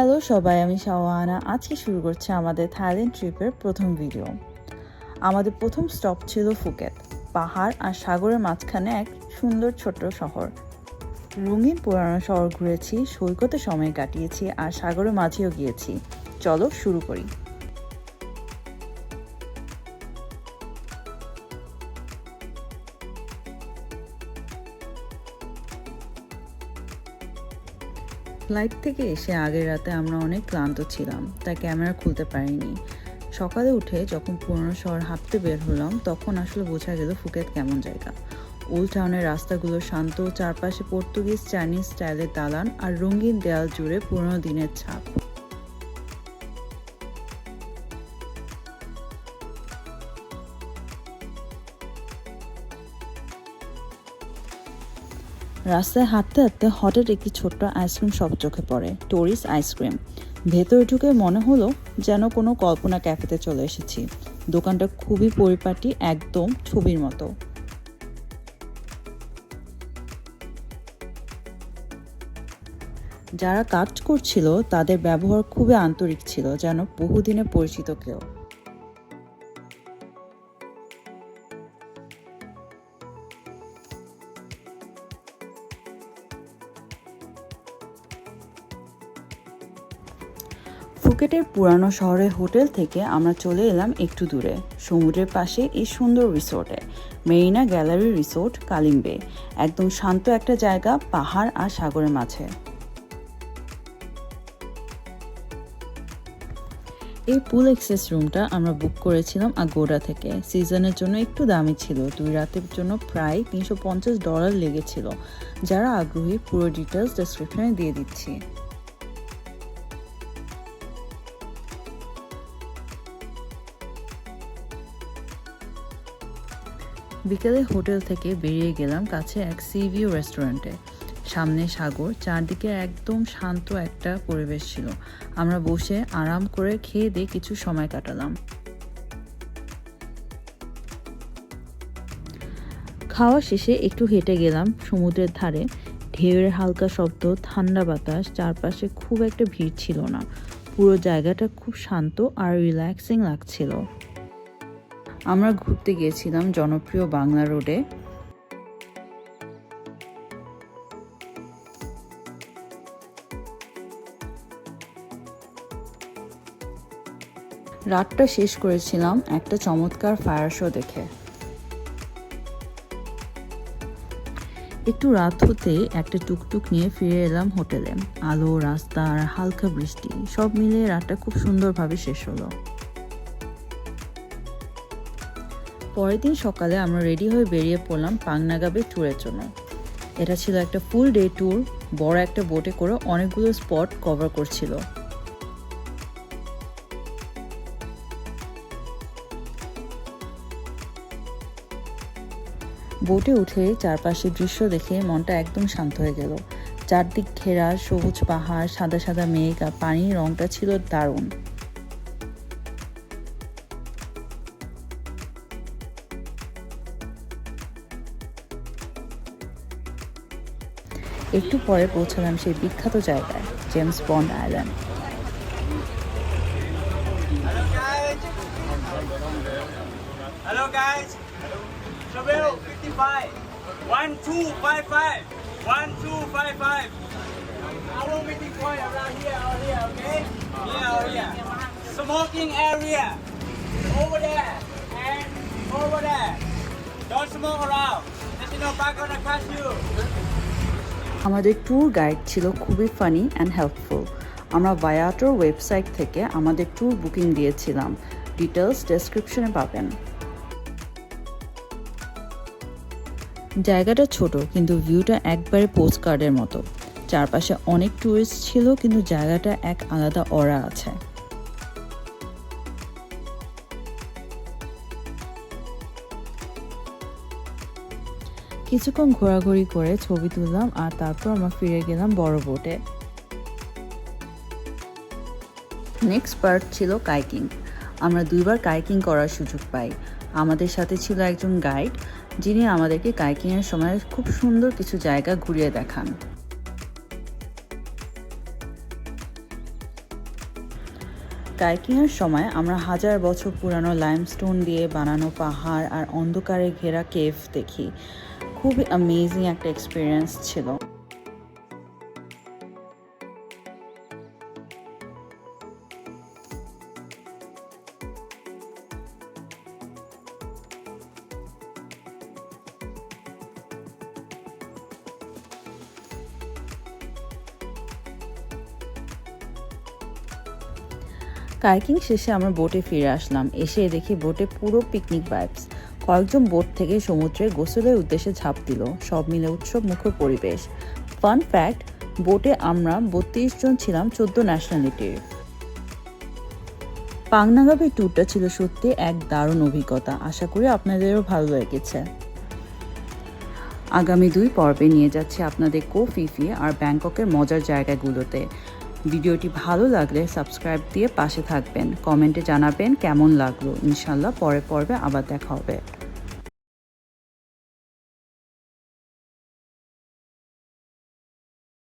Hello সবাই, আমি শাওয়ানা। আজকে শুরু করছি আমাদের থাইল্যান্ড ট্রিপের প্রথম ভিডিও। আমাদের প্রথম স্টপ ছিল ফুকেট। পাহাড় আর সাগরের মাঝখানে এক সুন্দর ছোট্ট শহর। রঙিন পুরানো শহর ঘুরেছি, সৈকতে সময় কাটিয়েছি আর সাগরের মাঝেও গিয়েছি। চলো শুরু করি। ফ্লাইট থেকে এসে আগের রাতে আমরা অনেক ক্লান্ত ছিলাম, তাই ক্যামেরা খুলতে পারিনি। সকালে উঠে যখন পুরনো শহর হাঁটতে বের হলাম, তখন আসলে বোঝা গেল ফুকেত কেমন জায়গা। ওল্ড টাউনের রাস্তাগুলো শান্ত, চারপাশে পর্তুগিজ চাইনিজ স্টাইলের দালান আর রঙিন দেয়াল জুড়ে পুরনো দিনের ছাপ। রাস্তায় হাঁটতে হাঁটতে হঠাৎ একটি ছোট্ট আইসক্রিম শপ চোখে পড়ে, টোরিস আইসক্রিম। ভেতরে ঢুকে মনে হলো যেন কোনো কল্পনা ক্যাফেতে চলে এসেছি। দোকানটা খুবই পরিপাটি, একদম ছবির মতো। যারা কাজ করছিল তাদের ব্যবহার খুবই আন্তরিক ছিল, যেন বহুদিনে পরিচিত কেউ। ফুকেটের পুরানো শহরের হোটেল থেকে আমরা চলে এলাম একটু দূরে, সমুদ্রের পাশে এই সুন্দর রিসোর্টে, মেরিনা গ্যালারি রিসোর্ট, কালিম্বে। একদম শান্ত একটা জায়গা, পাহাড় আর সাগরের মাঝে। এই পুল অ্যাক্সেস রুমটা আমরা বুক করেছিলাম আগোডা থেকে। সিজনের জন্য একটু দামি ছিল, 2 রাতের জন্য প্রায় $350 লেগেছিল। যারা আগ্রহী পুরো ডিটেলস ডেসক্রিপশনে দিয়ে দিচ্ছি। বিকেলে হোটেল থেকে বেরিয়ে গেলাম কাছে এক সি ভিউ রেস্টুরেন্টে। সামনে সাগর, চারদিকে একদম শান্ত একটা পরিবেশ ছিল। আমরা বসে আরাম করে খেয়ে দিয়ে কিছু সময় কাটালাম। খাওয়া শেষে একটু হেঁটে গেলাম সমুদ্রের ধারে। ঢেউয়ের হালকা শব্দ, ঠান্ডা বাতাস, চারপাশে খুব একটা ভিড় ছিল না। পুরো জায়গাটা খুব শান্ত আর রিল্যাক্সিং লাগছিল। আমরা ঘুরতে গিয়েছিলাম জনপ্রিয় বাংলা রোডে। রাতটা শেষ করেছিলাম একটা চমৎকার ফায়ার শো দেখে। একটু রাত হতে একটা টুকটুক নিয়ে ফিরে এলাম হোটেলে। আলো, রাস্তা আর হালকা বৃষ্টি সব মিলিয়ে রাতটা খুব সুন্দরভাবে শেষ হলো। পরের দিন সকালে আমরা রেডি হয়ে বেরিয়ে পড়লাম পাংনাগাবে ট্যুরের জন্য। এটা ছিল একটা ফুল ডে ট্যুর, বড় একটা বোটে করে অনেকগুলো স্পট কভার করছিল। বোটে উঠে চারপাশের দৃশ্য দেখে মনটা একদম শান্ত হয়ে গেল। চারদিক ঘেরা সবুজ পাহাড়, সাদা সাদা মেঘ আর পানির রংটা ছিল দারুণ। একটু পরে পৌঁছালাম সেই বিখ্যাত জায়গায়, James bond island. Hello guys. Travel 55. 1255. 1255. Our meeting point around here, okay? Here. Smoking area. Over there and over there. Don't smoke around. National Park gonna catch you. আমাদের ট্যুর গাইড ছিল খুবই ফানি অ্যান্ড হেল্পফুল। আমরা ভায়াটোর website থেকে আমাদের tour booking দিয়েছিলাম, details ডেসক্রিপশনে পাবেন। জায়গাটা ছোট, কিন্তু ভিউটা একবারে পোস্টকার্ডের মতো। চারপাশে অনেক টুরিস্ট ছিল, কিন্তু জায়গাটা এক আলাদা অরা আছে। কিছুক্ষণ ঘোরাঘুরি করে ছবি তুললাম আর তারপর আমরা ফিরে গেলাম বড় বোটে। নেক্সট পার্ট ছিল কাইকিং। আমরা 2বার কাইকিং করার সুযোগ পাই। আমাদের সাথে ছিল একজন গাইড, যিনি আমাদেরকে কাইকিংয়ের সময় খুব সুন্দর কিছু জায়গা ঘুরিয়ে দেখান। কাইকিংয়ের সময় আমরা হাজার বছর পুরানো লাইমস্টোন দিয়ে বানানো পাহাড় আর অন্ধকারে ঘেরা কেভ দেখি। খুবই অ্যামেজিং একটা এক্সপিরিয়েন্স ছিল। কাইকিং শেষে আমরা বোটে ফিরে আসলাম। এসে দেখি বোটে পুরো পিকনিক ভাইবস। কয়েকজন বোট থেকে সমুদ্রে গোসলের উদ্দেশ্যে ঝাঁপ দিল। সব মিলে উৎসব মুখর পরিবেশ। ফান ফ্যাক্ট, বোটে আমরা 32 জন ছিলাম 14 ন্যাশনালিটির। পাংনাগাবি ট্যুরটা ছিল সত্যি এক দারুণ অভিজ্ঞতা। আশা করি আপনাদেরও ভালো লেগেছে। আগামী 2 পর্বে নিয়ে যাচ্ছি আপনাদের কো ফি ফি আর ব্যাংককের মজার জায়গাগুলোতে। ভিডিওটি ভালো লাগলে সাবস্ক্রাইব দিয়ে পাশে থাকবেন, কমেন্টে জানাবেন কেমন লাগলো। ইনশাল্লাহ পরের পর্বে আবার দেখা হবে।